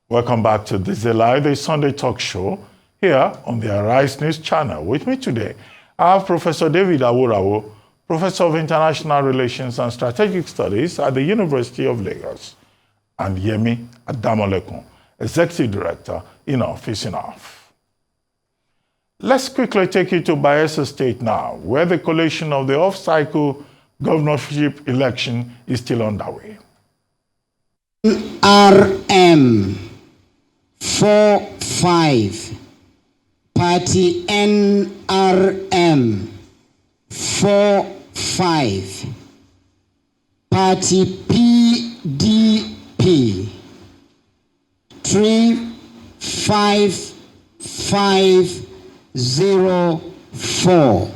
Welcome back to This Day Live, the Sunday talk show here on the Arise News channel. With me today, I have Professor David Awurawo, Professor of International Relations and Strategic Studies at the University of Lagos, and Yemi Adamolekun, Executive Director in Office Enough. Let's quickly take you to Bayelsa State now, where the collation of the off-cycle governorship election is still underway. RM 45, Party NRM 45, Party PDP 35504,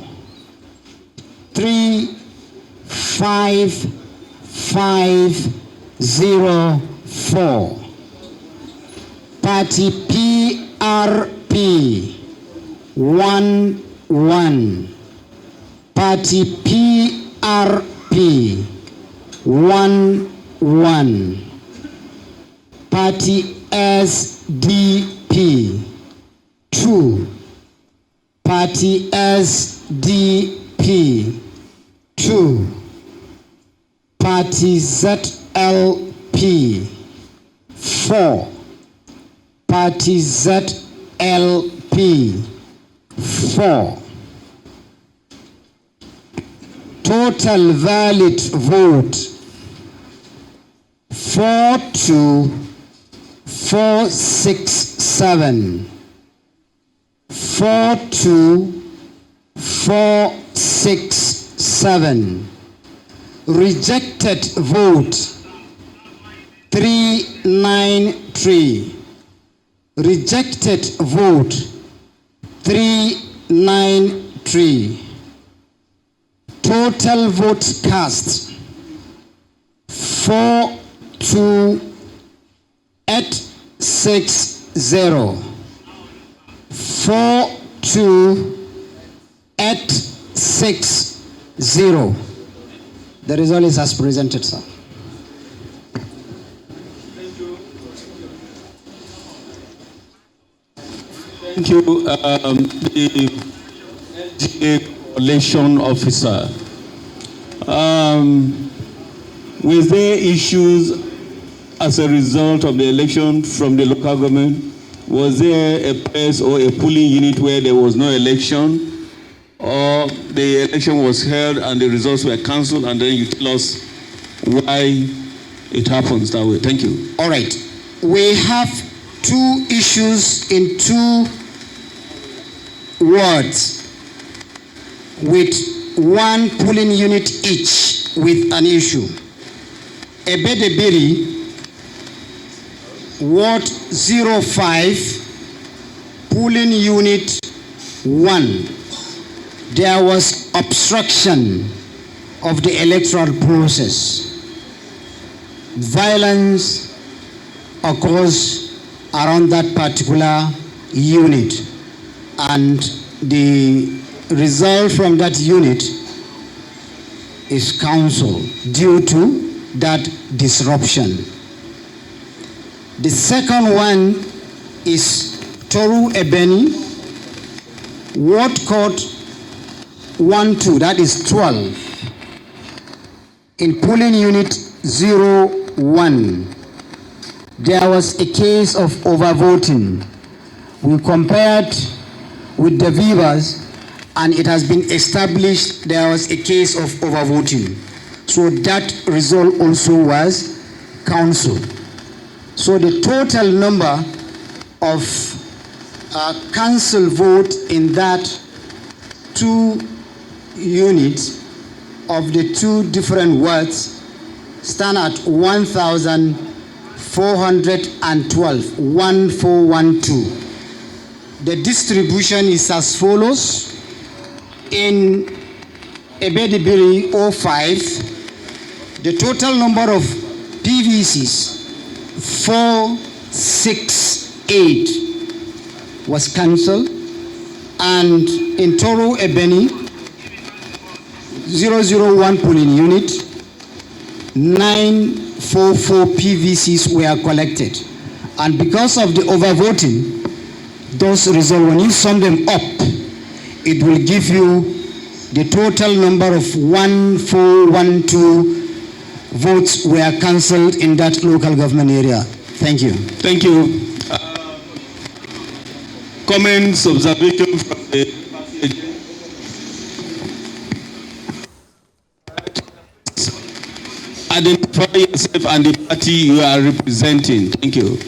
35504, Party PRP 11, Party PRP 11, Party SDP 2, Party SDP 2, Party ZLP 4, Party ZLP 4. Total valid vote 42467. 42467. Rejected vote 393. Rejected vote 393. Total votes cast 42860. 42860. The result is as presented, sir. Thank you, the Collation officer. Were there issues as a result of the election from the local government? Was there a place or a polling unit where there was no election, or the election was held and the results were cancelled, and then you tell us why it happens that way? Thank you. All right. We have two issues in two wards with one polling unit each with an issue. Ebedebiri, Ward 05, polling unit 1. There was obstruction of the electoral process. Violence occurs around that particular unit, and the result from that unit is cancelled due to that disruption. The second one is Toru Ebeni, Ward Code 12, that is 12, in polling unit 01. There was a case of overvoting. We compared with the viewers, and it has been established there was a case of overvoting. So that result also was cancelled. So the total number of cancelled vote in that two units of the two different wards stand at 1,412, 1412. The distribution is as follows. In Ebedebiri 05, the total number of PVCs 468 was cancelled, and in Toru Ebeni 001 polling unit 944 PVCs were collected, And because of the overvoting, those results, when you sum them up, it will give you the total number of 1412 votes were cancelled in that local government area. Thank you. Thank you. Comments, observations from the identify yourself and the party you are representing. Thank you.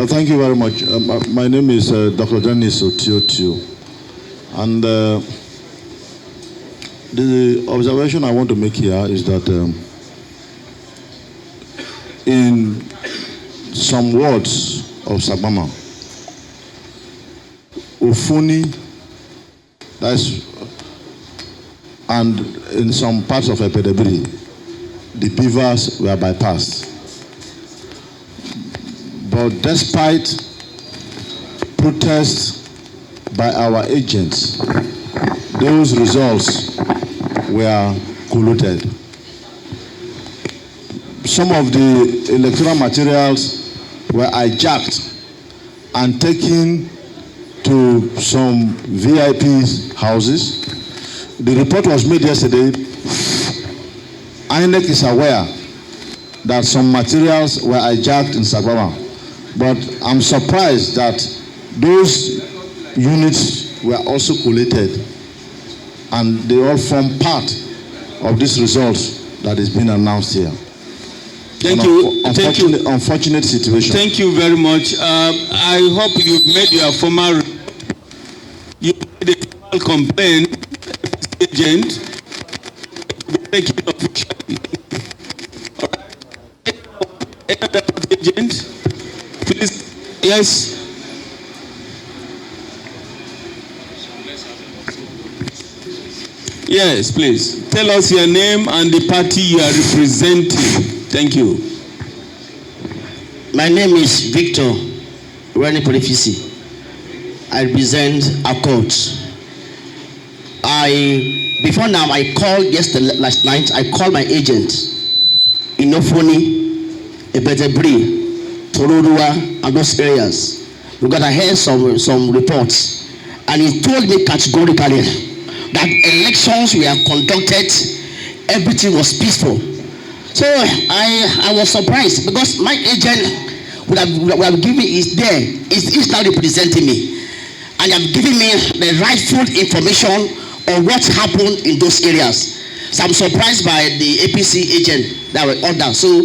Thank you very much. My name is Dr. Dennis Otiotiu. And the observation I want to make here is that in some wards of Sagbama, Ofuni, and in some parts of Epedebiri, the beavers were bypassed. But despite protests by our agents, those results were colluded. Some of the electoral materials were hijacked and taken to some VIPs' houses. The report was made yesterday. INEC is aware that some materials were hijacked in Sagbama, but I'm surprised that those units were also collated and they all form part of this result that is being announced here. Thank you. Unfortunate situation. Thank you very much. I hope you've made your formal complaint, agent. Thank you officially. All right. Any other agent? Please. Yes. Yes, please. Tell us your name and the party you are representing. Thank you. My name is Victor Rani Polifisi. I represent Achonu. Before now, I called last night, I called my agent in Ofoni, Ebetebri, Tororua, and those areas because I heard some reports, and he told me categorically that elections were conducted, everything was peaceful. So I was surprised because my agent would have given me is now representing me, and have given me the rightful information on what happened in those areas. So I'm surprised by the APC agent that were ordered. So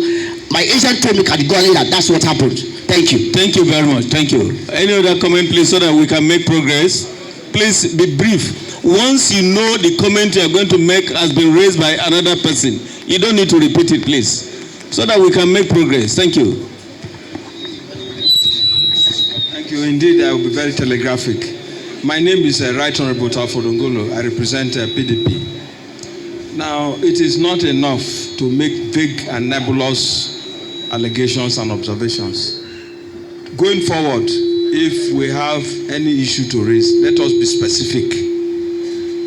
my agent told me categorically that that's what happened. Thank you. Thank you very much. Thank you. Any other comment, please, so that we can make progress? Please be brief. Once you know the comment you are going to make has been raised by another person, you don't need to repeat it, please, so that we can make progress. Thank you. Thank you. Indeed, I will be very telegraphic. My name is Right Honorable Talford Ongolo. I represent PDP. Now, it is not enough to make vague and nebulous allegations and observations. Going forward, if we have any issue to raise, let us be specific.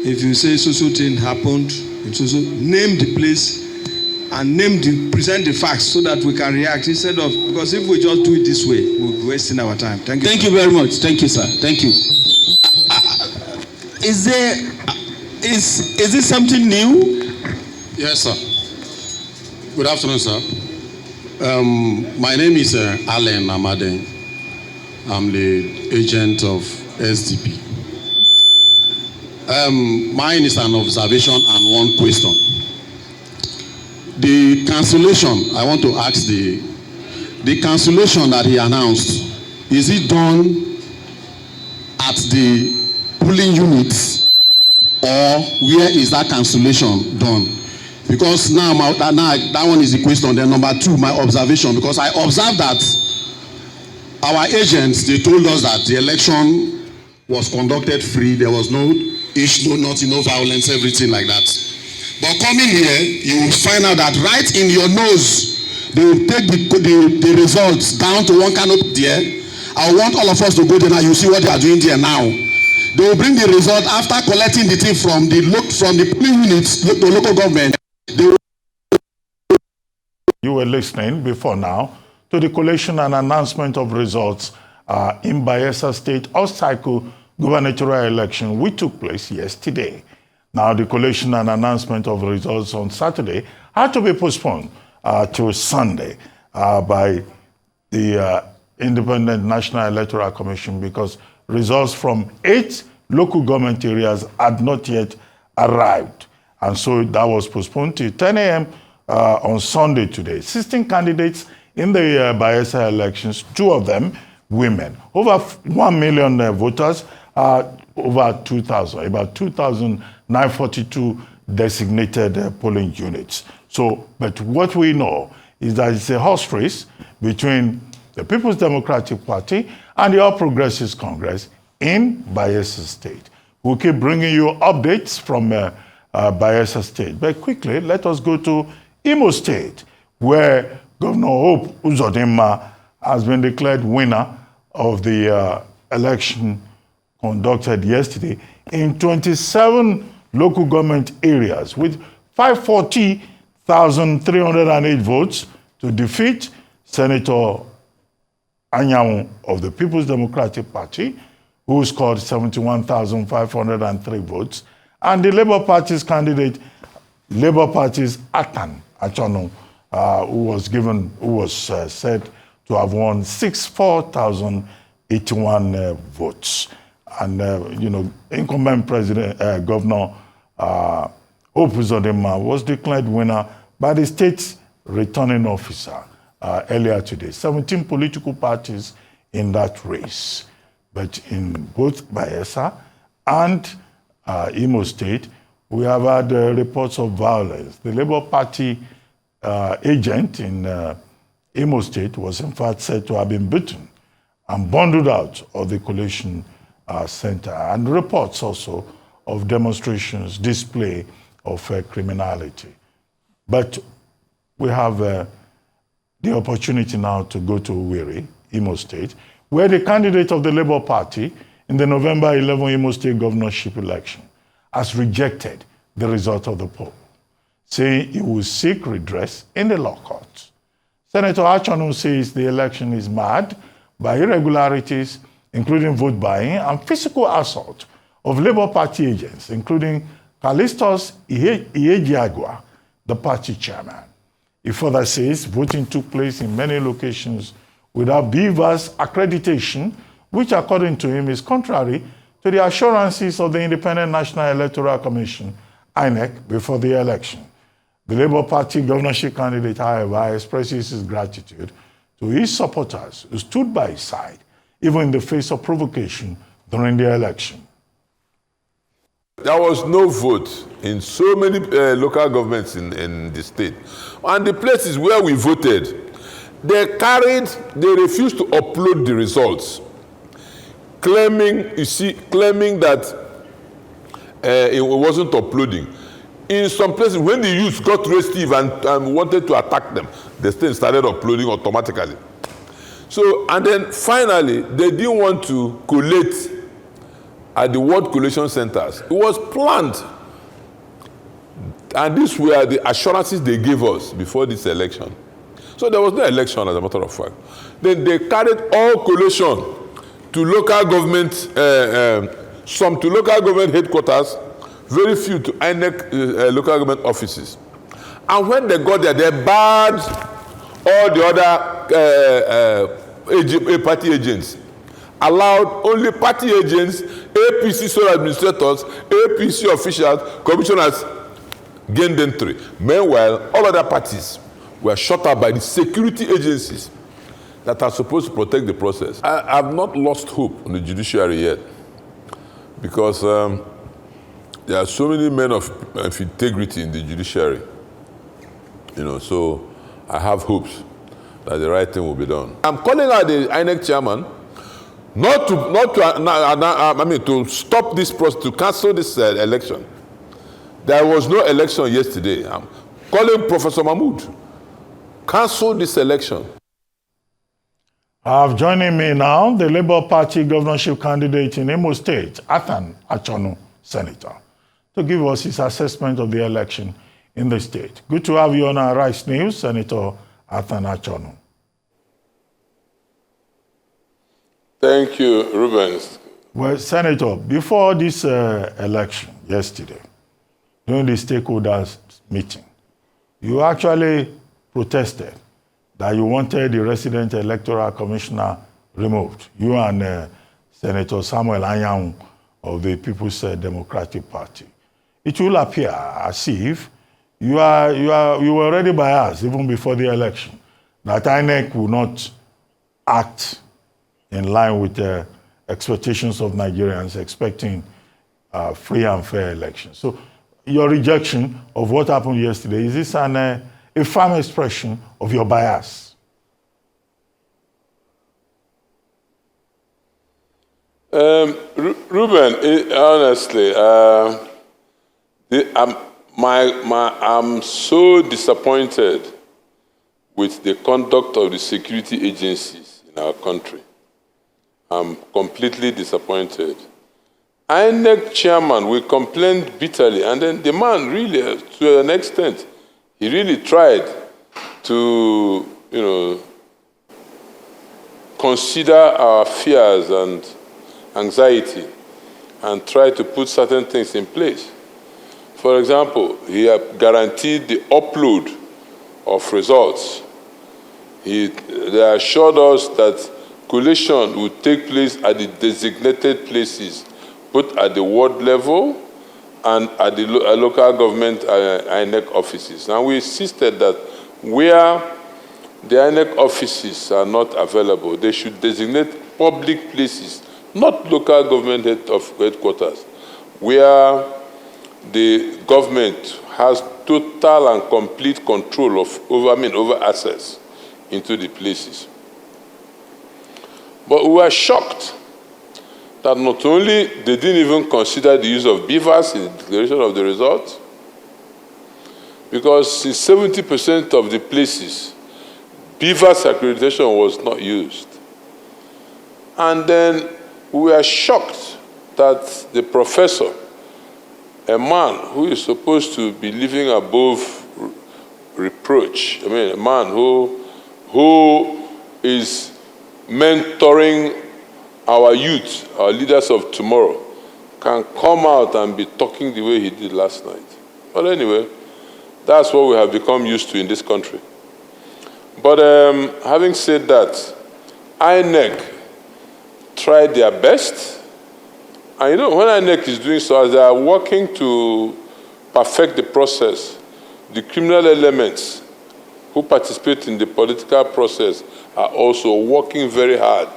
If you say so thing happened, name the place and present the facts so that we can react instead of, because if we just do it this way, we'll be wasting our time. Thank you. Thank you very much. Thank you, sir. Thank you. Is this something new? Yes, sir. Good afternoon, sir. My name is Alan Amade. I'm the agent of SDP. Mine is an observation and one question. The cancellation, I want to ask the cancellation that he announced, is it done at the polling units or where is that cancellation done? Because now that one is the question. Then number two, my observation, because I observed that our agents, they told us that the election was conducted free, there was no issue, nothing, no violence, everything like that. But coming here, you will find out that right in your nose, they will take the results down to one canopy there, I want all of us to go there now. You see what they are doing there now. They will bring the result after collecting the thing from the polling units, the local government. You were listening before now to the collation and announcement of results in Bayelsa State off-cycle gubernatorial election, which took place yesterday. Now, the collation and announcement of results on Saturday had to be postponed to Sunday by the Independent National Electoral Commission because results from 8 local government areas had not yet arrived. And so that was postponed to 10 a.m. On Sunday today. 16 candidates in the Bayelsa elections, 2 of them women. Over 1 million voters, over 2,000, about 2,942 designated polling units. So, but what we know is that it's a horse race between the People's Democratic Party and the All Progressives Congress in Bayelsa State. We'll keep bringing you updates from Bayelsa State. But quickly, let us go to Imo State, where Governor Hope Uzodinma has been declared winner of the election conducted yesterday in 27 local government areas with 540,308 votes to defeat Senator Anyanwu of the People's Democratic Party, who scored 71,503 votes, and the Labour Party's candidate, Labour Party's Athan, Achonu, who was said to have won 64,081 votes. And, incumbent Governor Hope Uzodinma was declared winner by the state's returning officer earlier today. 17 political parties in that race. But in both Bayelsa and Imo State, we have had reports of violence. The Labour Party agent in Imo State was in fact said to have been beaten and bundled out of the Collation Center, and reports also of demonstrations, display of criminality. But we have the opportunity now to go to Owerri, Imo State, where the candidate of the Labour Party in the November 11 Imo State governorship election has rejected the result of the poll, saying he will seek redress in the law courts. Senator Achonu says the election is marred by irregularities, including vote buying and physical assault of Labour Party agents, including Callistus Ihejiagwa, the party chairman. He further says voting took place in many locations without Beaver's accreditation, which according to him is contrary to the assurances of the Independent National Electoral Commission, INEC, before the election. The Labour Party governorship candidate, however, expresses his gratitude to his supporters who stood by his side, even in the face of provocation during the election. There was no vote in so many local governments in the state. And the places where we voted, they refused to upload the results, claiming that it wasn't uploading. In some places, when the youth got restive and wanted to attack them, they still started uploading automatically. So, and then finally, they didn't want to collate at the World Collation Centers. It was planned. And these were the assurances they gave us before this election. So there was no election, as a matter of fact. Then they carried all collation to local government, some to local government headquarters, very few to INEC local government offices. And when they got there, they barred all the other party agents, allowed only party agents, APC sole administrators, APC officials, commissioners gained entry. Meanwhile, all other parties were shut up by the security agencies that are supposed to protect the process. I have not lost hope on the judiciary yet, because there are so many men of integrity in the judiciary. So I have hopes that the right thing will be done. I'm calling out the INEC chairman to stop this process, to cancel this election. There was no election yesterday. I'm calling Professor Mahmood, cancel this election. Joining me now, the Labour Party governorship candidate in Imo State, Athan Achonu, Senator, to give us his assessment of the election in the state. Good to have you on our Rice News, Senator Athan Achonu. Thank you, Ruben. Well, Senator, before this election yesterday, during the stakeholders meeting, you actually protested that you wanted the resident electoral commissioner removed. You and Senator Samuel Anyanwu of the People's Democratic Party. It will appear as if you were already biased even before the election, that INEC will not act in line with the expectations of Nigerians expecting free and fair elections. So your rejection of what happened yesterday, is this a firm expression of your bias? Ruben, honestly, I'm so disappointed with the conduct of the security agencies in our country. I'm completely disappointed. INEC chairman, we complained bitterly, and then the man really, to an extent, he really tried to, consider our fears and anxiety and try to put certain things in place. For example, he guaranteed the upload of results. They assured us that collation would take place at the designated places, both at the ward level and at the local government INEC offices. And we insisted that where the INEC offices are not available, they should designate public places, not local government headquarters, where the government has total and complete control over access into the places. But we were shocked that not only they didn't even consider the use of beavers in the declaration of the results, because in 70% of the places, beavers accreditation was not used. And then we were shocked that the professor, a man who is supposed to be living above reproach, a man who is mentoring our youth, our leaders of tomorrow, can come out and be talking the way he did last night. But anyway, that's what we have become used to in this country. But having said that, INEC tried their best. And when INEC is doing so, as they are working to perfect the process, the criminal elements who participate in the political process are also working very hard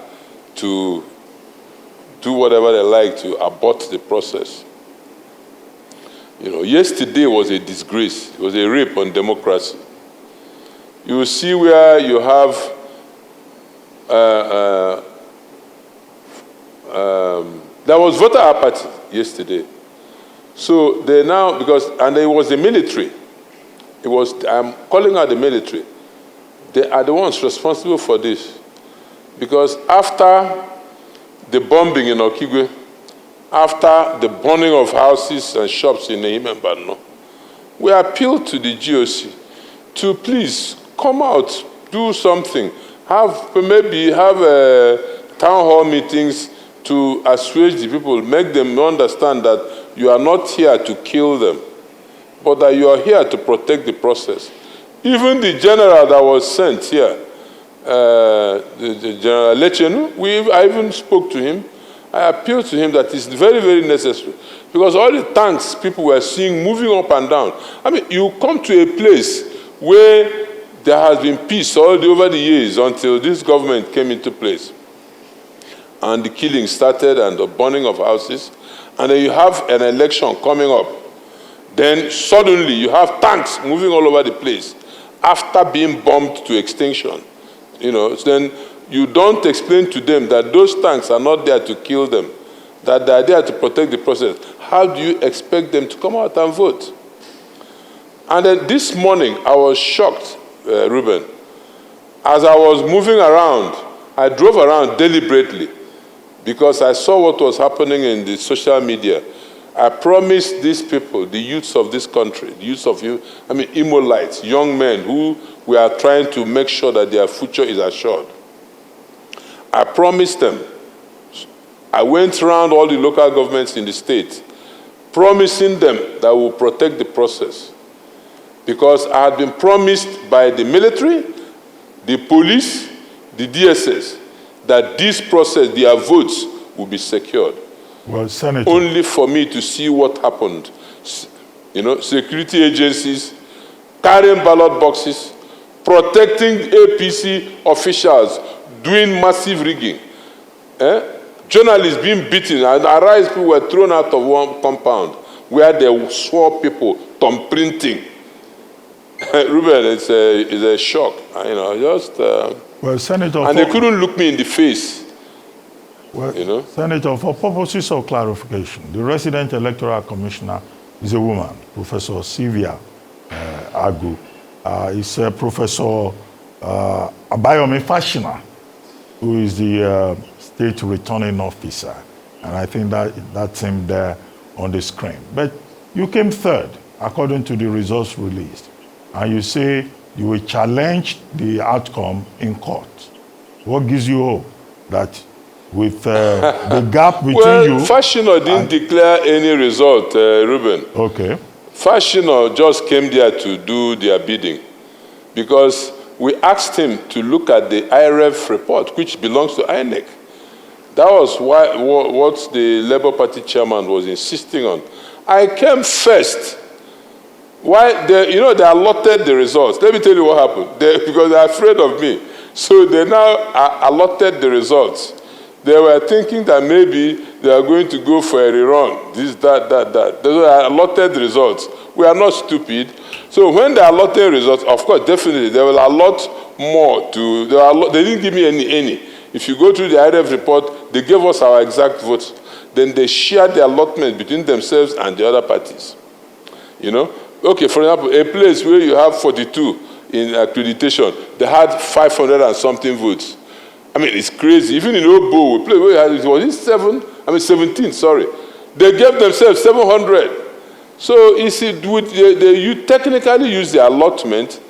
to do whatever they like to abort the process. Yesterday was a disgrace. It was a rape on democracy. You will see where you have there was voter apathy yesterday. So they now, and it was the military. I'm calling out the military. They are the ones responsible for this. Because after the bombing in Okigwe, after the burning of houses and shops in Nehime and Badno, we appealed to the GOC to please come out, do something, maybe have town hall meetings to assuage the people, make them understand that you are not here to kill them, but that you are here to protect the process. Even the general that was sent here, the General Achonu, I even spoke to him. I appealed to him that it's very, very necessary. Because all the tanks people were seeing moving up and down. You come to a place where there has been peace over the years until this government came into place. And the killing started and the burning of houses. And then you have an election coming up. Then suddenly you have tanks moving all over the place after being bombed to extinction. Then you don't explain to them that those tanks are not there to kill them, that they are there to protect the process. How do you expect them to come out and vote? And then this morning, I was shocked, Ruben. As I was moving around, I drove around deliberately because I saw what was happening in the social media. I promised these people, the youths of this country, the youths of you, I mean, Imolites, young men who we are trying to make sure that their future is assured. I promised them. I went around all the local governments in the state, promising them that we will protect the process. Because I had been promised by the military, the police, the DSS, that this process, their votes, will be secured. Well, Senator, only for me to see what happened. You know, security agencies carrying ballot boxes, protecting APC officials, doing massive rigging. Journalists being beaten, and Arise people were thrown out of one compound where they saw people thumbprinting. Ruben, it's a shock. You know, just well, Senator, and they couldn't look me in the face. Well, you know? Senator, for purposes of clarification, the resident electoral commissioner is a woman, Professor Sylvia Agu. It's Professor Abayomi Fashina, who is the state returning officer. And I think that's him there on the screen. But you came third, according to the results released. And you say you will challenge the outcome in court. What gives you hope that with the gap between you... Well, Fashino didn't declare any result, Ruben. Okay. Fashino just came there to do their bidding because we asked him to look at the IREF report, which belongs to INEC. That was what the Labour Party chairman was insisting on. I came first. Why? They allotted the results. Let me tell you what happened. Because they're afraid of me. So they now allotted the results. They were thinking that maybe they are going to go for a rerun. This, that. They allotted the results. We are not stupid. So when they allotted results, of course, definitely, they will allot more to... They didn't give me any. If you go through the IRF report, they gave us our exact votes. Then they shared the allotment between themselves and the other parties. You know? Okay, for example, a place where you have 42 in accreditation, they had 500 and something votes. I mean, it's crazy. Even in Obo, a place where it was 17, sorry. They gave themselves 700. So you see, you technically use the allotment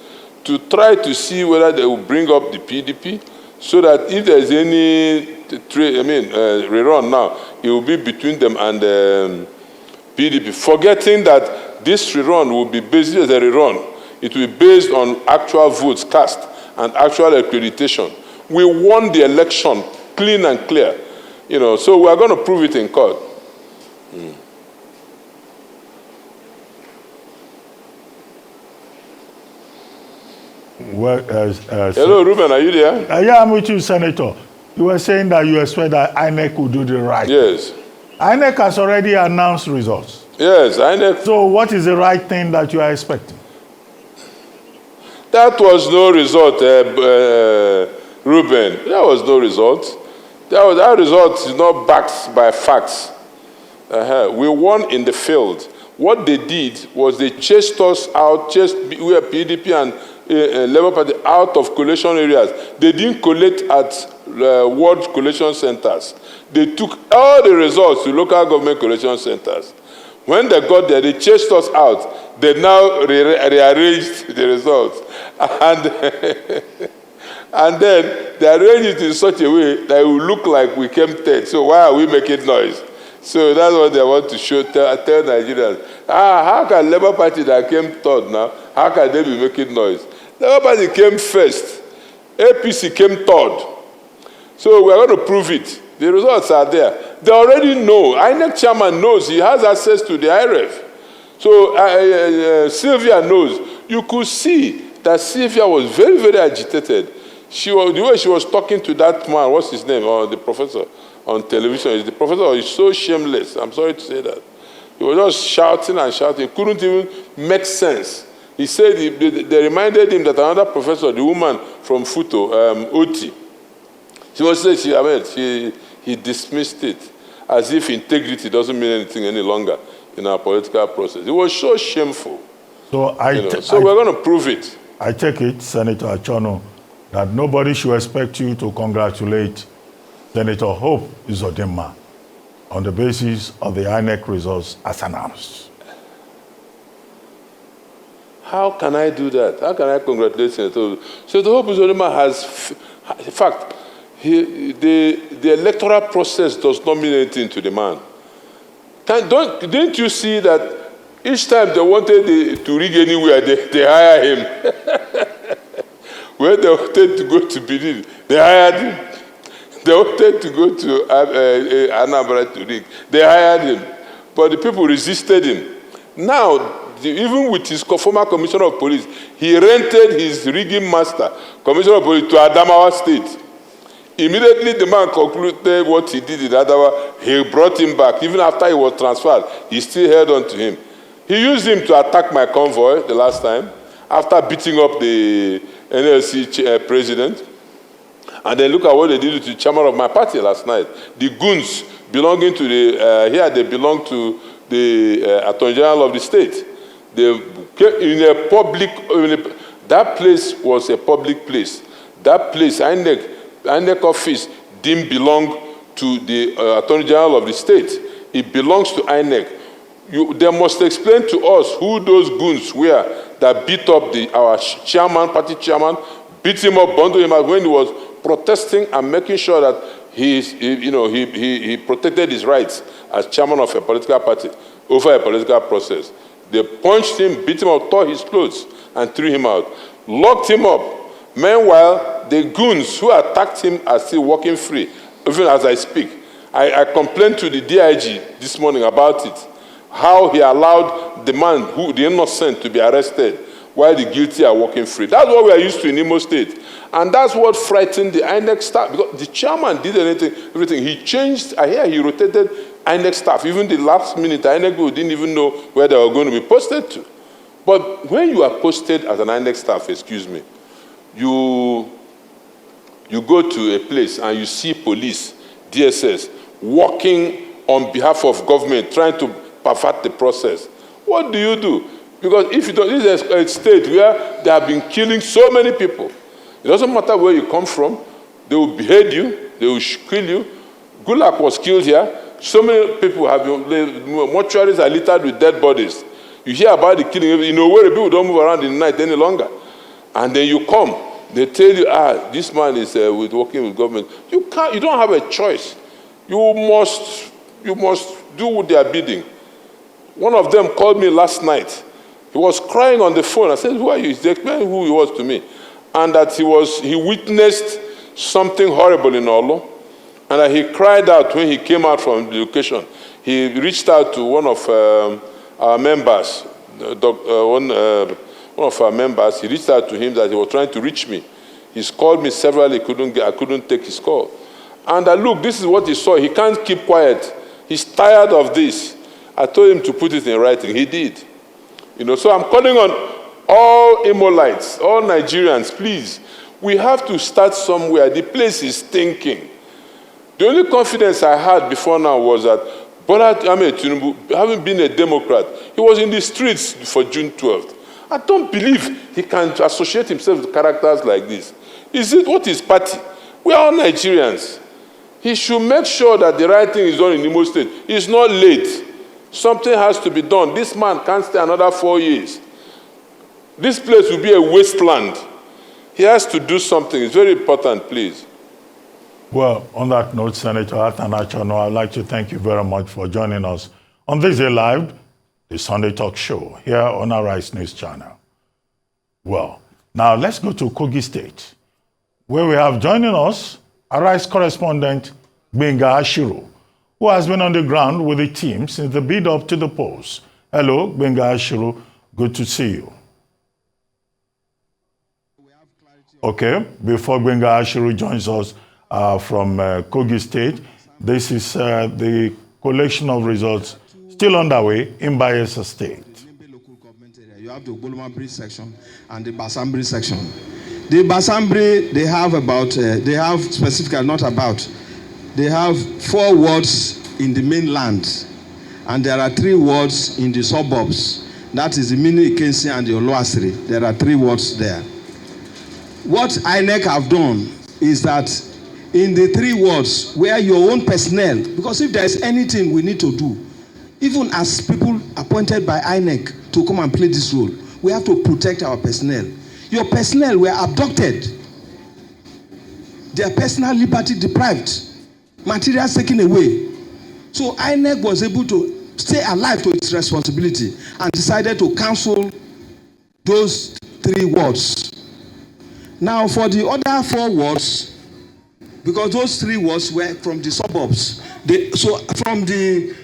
to try to see whether they will bring up the PDP, so that if there's any rerun now, it will be between them and PDP, forgetting that this rerun will be based as a rerun. It will be based on actual votes cast and actual accreditation. We won the election clean and clear, you know. So we are going to prove it in court. Well, hello, Ruben, are you there? Yeah, I'm with you, Senator. You were saying that you expect that INEC will do the right. Yes. INEC has already announced results. Yes, INEC. So what is the right thing that you are expecting? That was no result, Ruben. There was no result. That result is not backed by facts. We won in the field. What they did was they chased us out, we are PDP and Labour Party out of collation areas. They didn't collect at ward collation centers. They took all the results to local government collation centers. When they got there, they chased us out. They now rearranged the results. And then they arranged it in such a way that it will look like we came third. So why are we making noise? So that's what they want to tell Nigerians. How can Labour Party that came third now, how can they be making noise? Labour Party came first. APC came third. So we're going to prove it. The results are there. They already know. INEC chairman knows. He has access to the IREF. So Sylvia knows. You could see that Sylvia was very, very agitated. The way she was talking to that man, what's his name, or the professor on television, the professor is so shameless. I'm sorry to say that. He was just shouting and shouting. It couldn't even make sense. He said, they reminded him that another professor, the woman from Futo, Oti, she was saying, he dismissed it as if integrity doesn't mean anything any longer in our political process. It was so shameful. So so we're going to prove it. I take it, Senator Achonu, that nobody should expect you to congratulate Senator Hope Uzodinma on the basis of the INEC results as announced. How can I do that? How can I congratulate Senator Hope? Senator Hope Uzodinma has, in fact, the electoral process does not mean anything to the man. Didn't you see that each time they wanted to rig anywhere, they hire him? When they wanted to go to Benin, they hired him. They wanted to go to Anambra to rig, they hired him. But the people resisted him. Now, even with his former commissioner of police, he rented his rigging master, commissioner of police, to Adamawa State. Immediately, the man concluded what he did in Adamawa. He brought him back. Even after he was transferred, he still held on to him. He used him to attack my convoy the last time, after beating up the NLC president. And then look at what they did to the chairman of my party last night. The goons belonging to the, here they belong to the Attorney General of the state. They in a public, that place was a public place. That place, INEC office, didn't belong to the Attorney General of the state. It belongs to INEC. They must explain to us who those goons were that beat up our chairman, party chairman, beat him up, bundled him out when he was protesting and making sure that he protected his rights as chairman of a political party over a political process. They punched him, beat him up, tore his clothes, and threw him out. Locked him up. Meanwhile, the goons who attacked him are still walking free, even as I speak. I complained to the DIG this morning about it, how he allowed the man, the innocent, to be arrested while the guilty are walking free. That's what we are used to in Imo State. And that's what frightened the INEC staff, because the chairman did everything. He changed, I hear he rotated INEC staff. Even the last minute, the INEC people didn't even know where they were going to be posted to. But when you are posted as an INEC staff, excuse me, you go to a place and you see police, DSS, working on behalf of government, trying to pervert the process. What do you do? Because if you don't, this is a state where they have been killing so many people. It doesn't matter where you come from. They will behead you. They will kill you. Gulak was killed here. So many people have been, mortuaries are littered with dead bodies. You hear about the killing. In a way, people don't move around in the night any longer. And then you come. They tell you, this man is working with government. You don't have a choice. You must do their bidding. One of them called me last night. He was crying on the phone. I said, who are you? He explained who he was to me. And that he witnessed something horrible in Olo. And that he cried out when he came out from the location. He reached out to one of our members, one of our members. He reached out to him that he was trying to reach me. He's called me several. I couldn't take his call. And look, this is what he saw. He can't keep quiet. He's tired of this. I told him to put it in writing. He did. So I'm calling on all Imolites, all Nigerians, please. We have to start somewhere. The place is stinking. The only confidence I had before now was that Bola Ahmed Tinubu, having been a Democrat, he was in the streets for June 12th. I don't believe he can associate himself with characters like this. What is party? We are all Nigerians. He should make sure that the right thing is done in Imo State. It's not late. Something has to be done. This man can't stay another 4 years. This place will be a wasteland. He has to do something. It's very important, please. Well, on that note, Senator Athan Achonu, I'd like to thank you very much for joining us on This Day Live, the Sunday talk show here on our Rice News channel. Well, now let's go to Kogi State, where we have joining us our Rice correspondent, Gbenga Ashiru, who has been on the ground with the team since the build-up to the polls. Hello, Gbenga Ashiru. Good to see you. Okay, before Gbenga Ashiru joins us from Kogi State, this is the collection of results still underway in Bayelsa State. You have the Ogboloma section and the Basambri section. The Basambri, they have 4 wards in the mainland, and there are 3 wards in the suburbs. That is the Mini Ikensi and the Oloasiri. There are 3 wards there. what INEC have done is that in the 3 wards where your own personnel, because if there is anything we need to do, even as people appointed by INEC to come and play this role, we have to protect our personnel. Your personnel were abducted, their personal liberty deprived, materials taken away. So INEC was able to stay alive to its responsibility and decided to cancel those 3 wards. Now for the other 4 wards, because those 3 wards were from the suburbs, so from the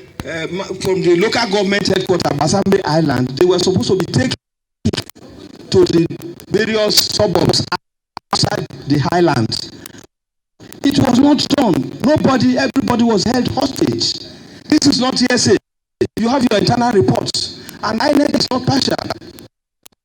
local government headquarters, Basambe Island, they were supposed to be taken to the various suburbs outside the highlands. It was not done. Everybody was held hostage. This is not hearsay. You have your internal reports, and INEC is not partial.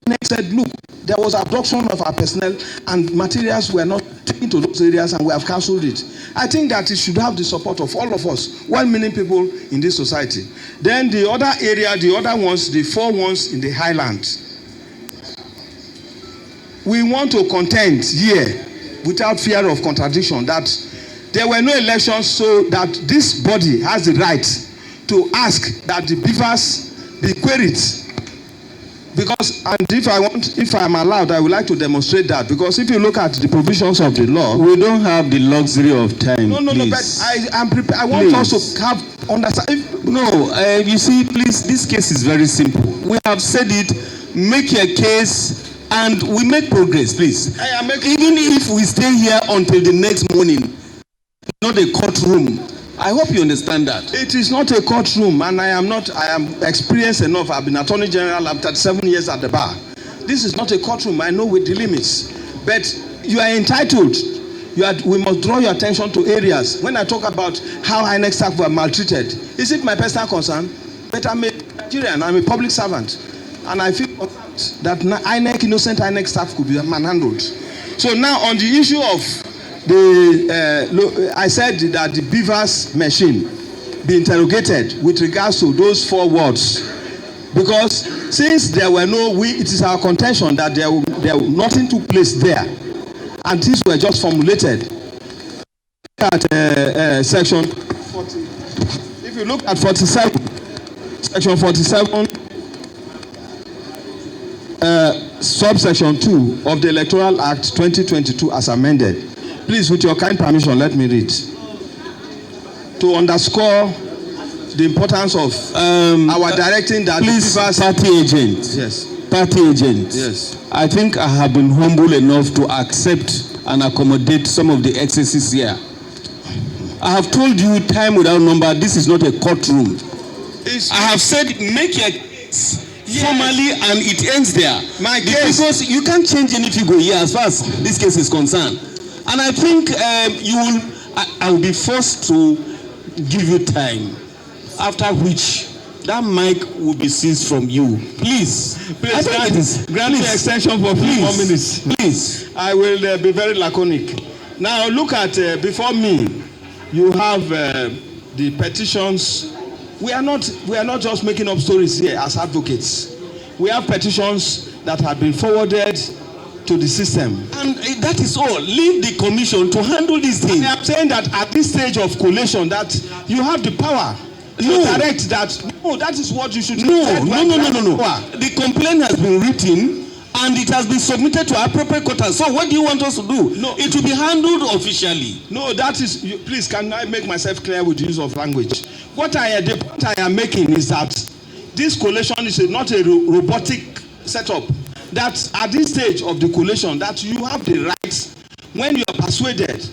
INEC said, look, there was abduction of our personnel and materials were not taken to those areas and we have cancelled it. I think that it should have the support of all of us, well-meaning people in this society. Then the other area, the other ones, the 4 ones in the highlands, we want to contend here without fear of contradiction that there were no elections, so that this body has the right to ask that the beavers be queried. Because, and if I am allowed, I would like to demonstrate that. Because if you look at the provisions of the law, we don't have the luxury of time. No, but I'm prepared. I want us to have understand. You see, please, this case is very simple. We have said it. Make your case. And we make progress, please. Even if we stay here until the next morning, not a courtroom. I hope you understand that. It is not a courtroom, and I am experienced enough. I've been Attorney General. I'm 37 years at the bar. This is not a courtroom. I know with the limits. But you are entitled. We must draw your attention to areas. When I talk about how INEC staff were maltreated, is it my personal concern? But I'm a Nigerian. I'm a public servant. And I feel that innocent INEC staff could be manhandled. So now on the issue of I said that the beavers machine be interrogated with regards to those 4 wards, because since there were it is our contention that nothing took place there, and these were just formulated. At section 40, if you look at 47, section 47. Subsection 2 of the Electoral Act 2022 as amended. Please, with your kind permission, let me read. To underscore the importance of our directing that please, party agent. Yes. Party agent. Yes. I think I have been humble enough to accept and accommodate some of the excesses here. I have told you time without number, this is not a courtroom. I have said make your case. Yes. Formally, and it ends there. My case, because you can't change any figure here as far as this case is concerned. And I think I will be forced to give you time, after which that mic will be seized from you. Please grant me extension for 4 more minutes. Please. I will be very laconic. Now look at before me. You have the petitions. We are not just making up stories here as advocates. We have petitions that have been forwarded to the system. And that is all. Leave the commission to handle these things. And I am saying that at this stage of collation, that you have the power to direct that. No, that is what you should do. No. The complaint has been written and it has been submitted to appropriate quarters. So what do you want us to do? No. It will be handled officially. No, that is, please, can I make myself clear with the use of language? The point I am making is that this collation is not a robotic setup. That at this stage of the collation, that you have the right, when you are persuaded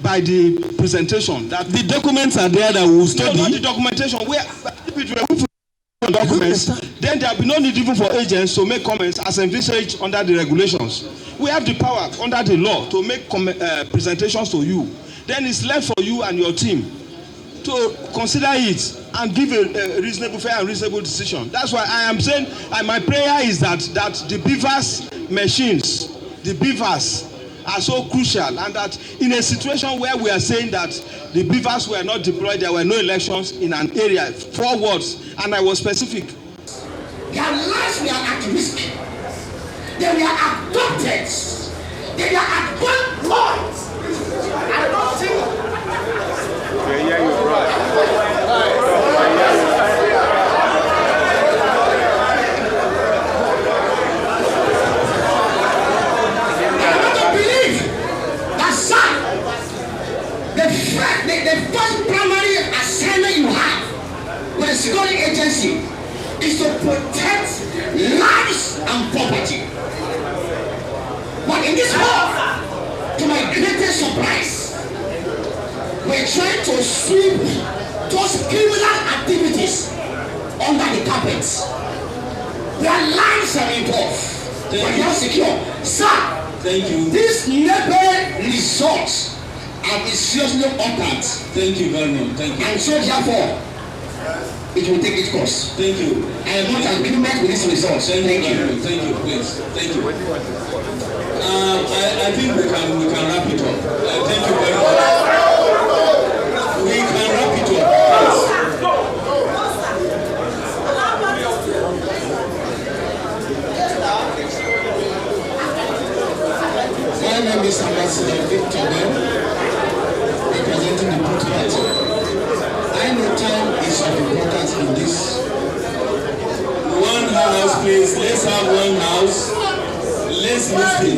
by the presentation, that the documents are there that we will study. No, not the documentation. If it were documents, then there will be no need even for agents to make comments as envisaged under the regulations. We have the power under the law to make presentations to you. Then it's left for you and your team to consider it and give a reasonable, fair and reasonable decision. That's why I am saying, and my prayer is that the beavers machines, the beavers are so crucial, and that in a situation where we are saying that the beavers were not deployed, there were no elections in an area, 4 wards, and I was specific. Their lives were at risk. They were abducted. They are at one point. I don't think. Yeah, you're right. The first primary assignment you have with the security agency is to protect lives and property. But in this war, to my greatest surprise, we're trying to sweep those criminal activities under the carpet. Their lives are involved. But they are secure. Sir, thank you. This never results. I will seriously altered. Thank you very much. Thank you. And so therefore, it will take its course. Thank you. I am not in agreement with this result. Thank you. Thank you, please. Thank you. I think we can wrap it up. Thank you very much. We can wrap it up. My name is Ambassador Victor representing the Boot Party. I know time is of importance in this. One house, please. Let's have one house. Let's listen, please.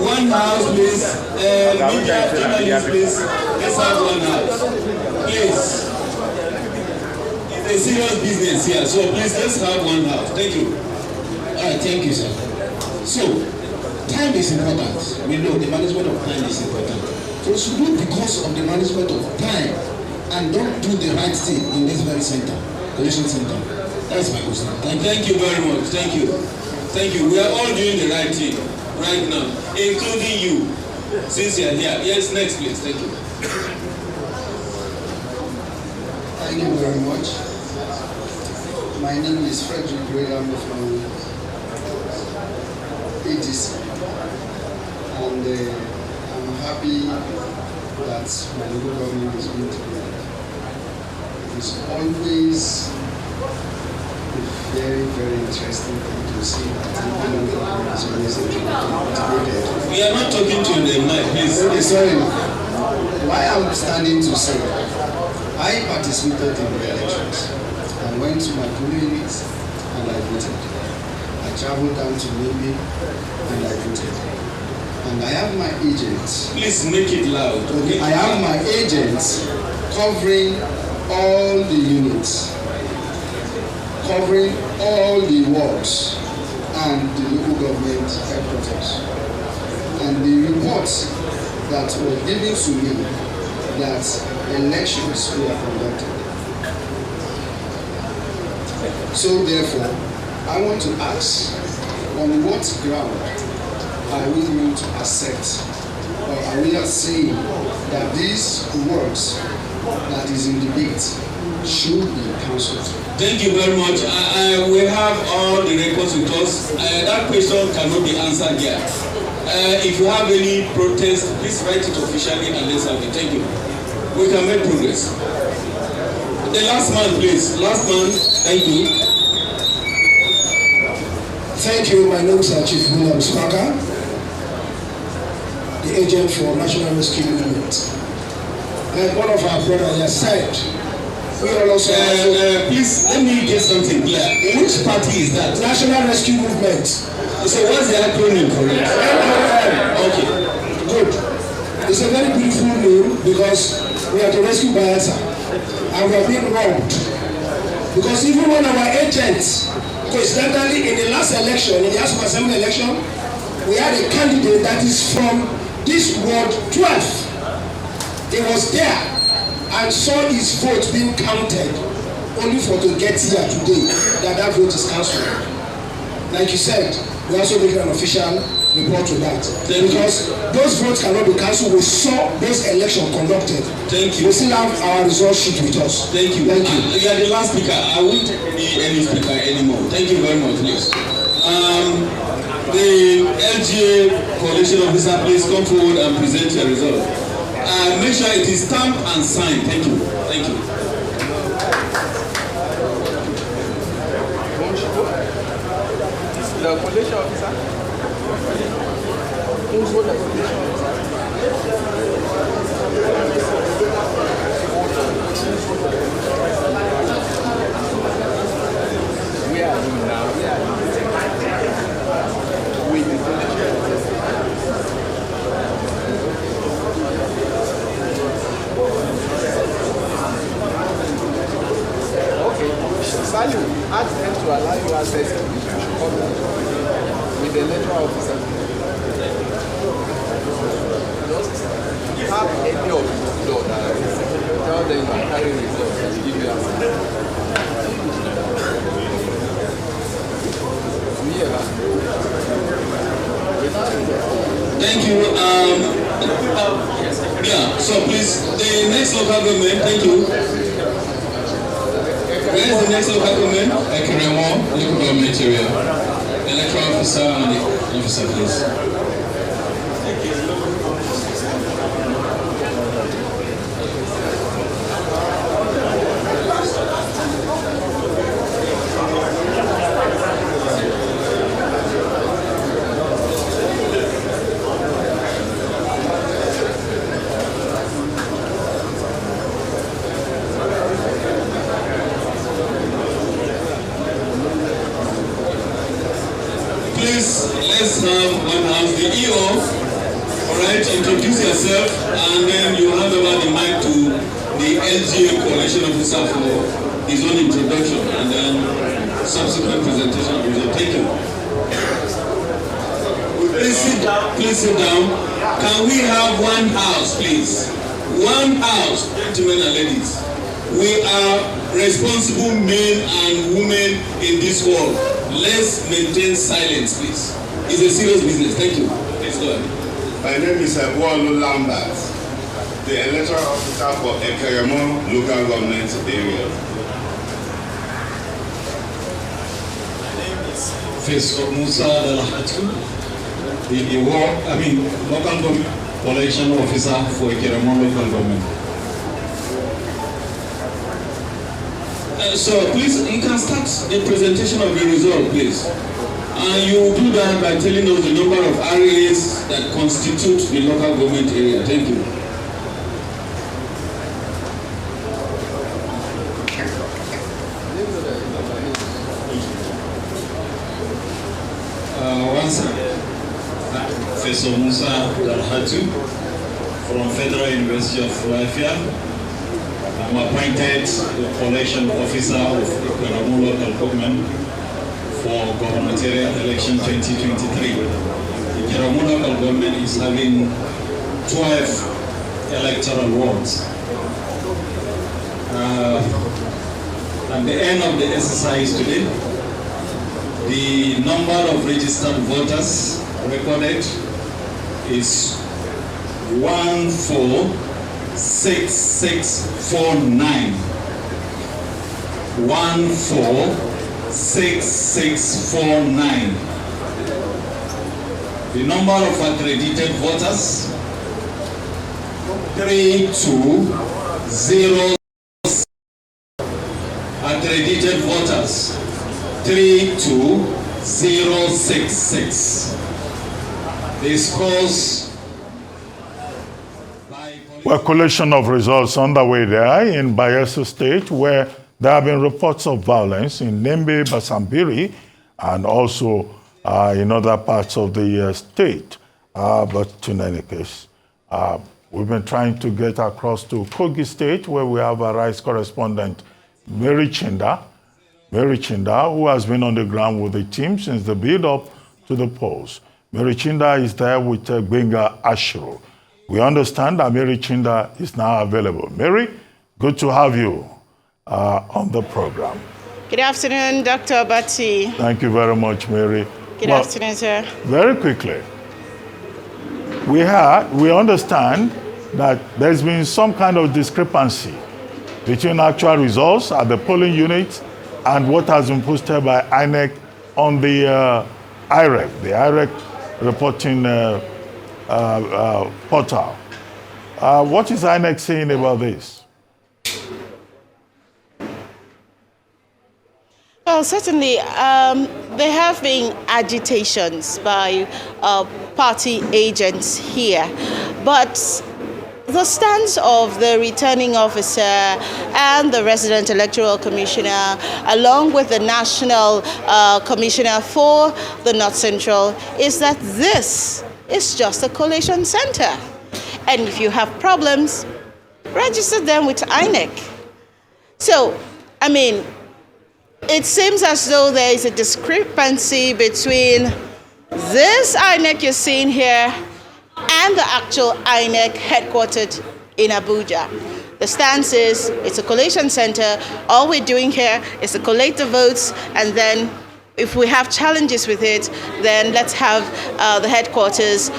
One house, please. Media journalists, please. Let's have one house. Please. It's a serious business here, so please let's have one house. Thank you. All right, thank you, sir. So, time is important. We know the management of time is important. So we should do because of the management of time and don't do the right thing in this very center, Collation Center. That's my question. Thank you very much. Thank you. Thank you. We are all doing the right thing right now, including you, since you are here. Yes, next please. Thank you. Thank you very much. My name is Frederick Graham from AGC, and I'm happy that my local government is going to be. It's always a very, very interesting thing to see that the local government is always integrated. We are not talking to the mic, please. Okay, sorry. Why I'm standing to say, I participated in the elections. I went to my polling units and I voted. I traveled down to Maybe and I voted. And I have my agents. Please make it loud. Okay, I have my agents covering all the units, covering all the wards and the local government headquarters. And the reports that were given to me that elections were conducted. So therefore, I want to ask, on what ground are we going to accept, or are we not saying that these words that is in debate should be cancelled? Thank you very much. We have all the records with us. That question cannot be answered here. If you have any protest, please write it officially and let's have it. Thank you. We can make progress. The last man, please. Last man. Thank you. Thank you. My name is Chief William Spaka, the agent for National Rescue Movement. Like one of our brothers has said, we are also... please, let me get something clear. Which party is that? National Rescue Movement. So what's the acronym for it? Okay, good. It's a very beautiful name because we are to rescue Bayelsa and we are being robbed. Because even one of our agents, coincidentally in the last election, in the House of Assembly election, we had a candidate that is from this ward 12. He was there and saw his vote being counted only for to get here today that vote is cancelled. Like you said, we also make an official report to that. Because those votes cannot be cancelled. We saw those elections conducted. Thank you. We still have our result sheet with us. Thank you. Thank you. You are the last speaker. I won't be any speaker anymore. Thank you very much, please. The LGA Collation officer, please come forward and present your result. Make sure it is stamped and signed. Thank you. Thank you. The collation officer. ask them to allow you access with the electoral officer. Have any of the law that tell them you are carrying results and give you access. Thank you. Yeah, so please, the next local government, thank you. Where is the next local government? Ekiremo, local government area. Electoral officer and the officer, please. Let's have one house, the EO. Alright, introduce yourself and then you hand over the mic to the LGA Collation officer for his own introduction and then subsequent presentation of results. Thank you. Please sit down. Can we have one house, please? One house, gentlemen and ladies. We are responsible men and women in this world. Let's maintain silence, please. It's a serious business. Thank you. Let's go ahead. My name is Wolu Lambert, the electoral officer for Ekiremo local government area. My name is Professor Musa Dalhatu, the local government collection officer for Ekiremo local government. So please, you can start the presentation of the result, please. And you will do that by telling us the number of areas that constitute the local government area. Thank you. Once again, Professor Musa Dalhatu from Federal University of Lafayette. I'm appointed the collection officer of Ekiremo local government for gubernatorial election 2023. Ekiremo local government is having 12 electoral wards. At the end of the exercise today, the number of registered voters recorded is 146649. 146649. The number of accredited voters 3206. Accredited voters 32066. The scores. Well, collation of results underway there in Bayelsa State, where there have been reports of violence in Nembe, Basambiri, and also in other parts of the state. But in any case, we've been trying to get across to Kogi State, where we have a rice correspondent, Mary Chinda, who has been on the ground with the team since the build-up to the polls. Mary Chinda is there with Benga Ashiro. We understand that Mary Chinda is now available. Mary, good to have you on the program. Good afternoon, Dr. Abati. Thank you very much, Mary. Good afternoon, sir. Very quickly, we understand that there's been some kind of discrepancy between actual results at the polling unit and what has been posted by INEC on the IREC reporting portal. What is INEC saying about this? Well, certainly, there have been agitations by party agents here, but the stance of the returning officer and the resident electoral commissioner, along with the national commissioner for the North Central, is that this is just a collation center. And if you have problems, register them with INEC. So, I mean, It seems as though there is a discrepancy between this INEC you're seeing here and the actual INEC headquartered in Abuja. The stance is it's a collation center. All we're doing here is to collate the votes, and then if we have challenges with it, then let's have the headquarters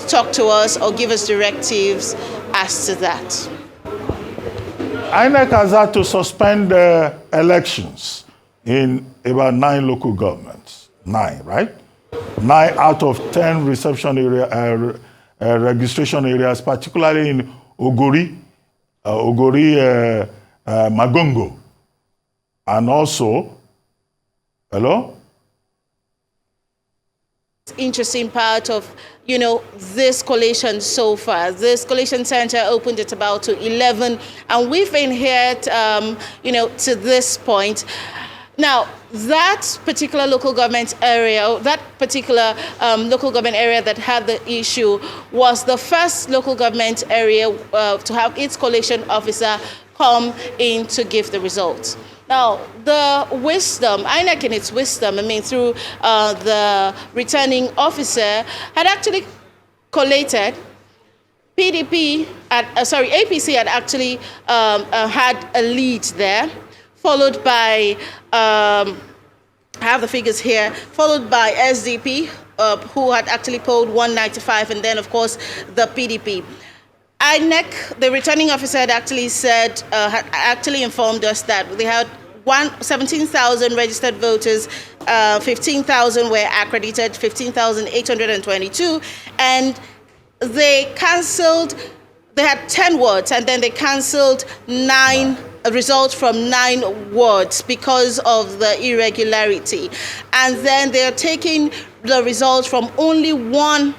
talk to us or give us directives as to that. INEC has had to suspend elections in about 9 local governments. 9, right? 9 out of 10 reception area, registration areas, particularly in Ogori, Magongo, and also, hello? Interesting part of, you know, this collation so far. This collation center opened at about 11, and we've been here, you know, to this point. Now, that particular local government area, that had the issue was the first local government area to have its collation officer come in to give the results. Now, the wisdom, INEC in its wisdom, I mean, through the returning officer, had actually collated. APC had actually had a lead there, followed by, I have the figures here, followed by SDP, who had actually polled 195, and then, of course, the PDP. INEC, the returning officer, had actually said, had actually informed us that they had 17,000 registered voters, 15,000 were accredited, 15,822, and they cancelled, they had 10 wards, and then they cancelled 9 results from 9 wards because of the irregularity. And then they're taking the results from only 1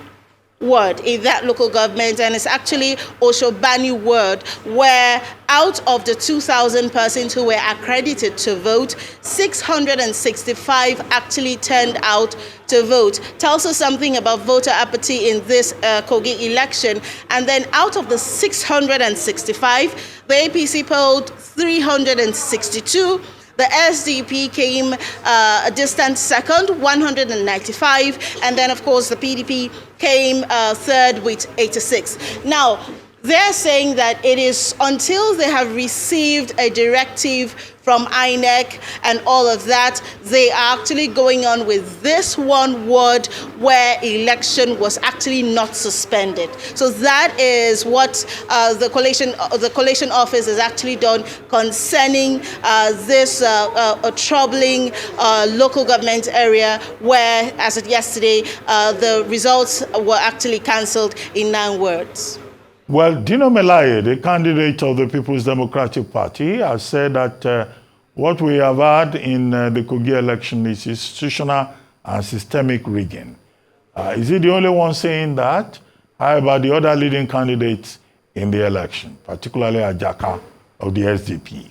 ward in that local government, and it's actually Oshobani ward, where out of the 2,000 persons who were accredited to vote, 665 actually turned out to vote. Tells us something about voter apathy in this Kogi election. And then out of the 665, the APC polled 362. The SDP came a distant second, 195, and then, of course, the PDP came third with 86. Now, they're saying that it is until they have received a directive from INEC and all of that, they are actually going on with this 1 ward where election was actually not suspended. So that is what the collation office has actually done concerning this troubling local government area where, as of yesterday, the results were actually cancelled in 9 wards. Well, Dino Melaye, the candidate of the People's Democratic Party, has said that what we have had in the Kogi election is institutional and systemic rigging. Is he the only one saying that? How about the other leading candidates in the election, particularly Ajaka of the SDP?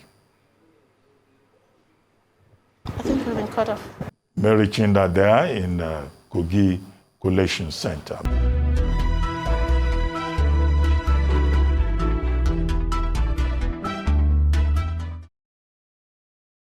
I think we've been cut off. Mary Chinda there in Kogi Collation Center.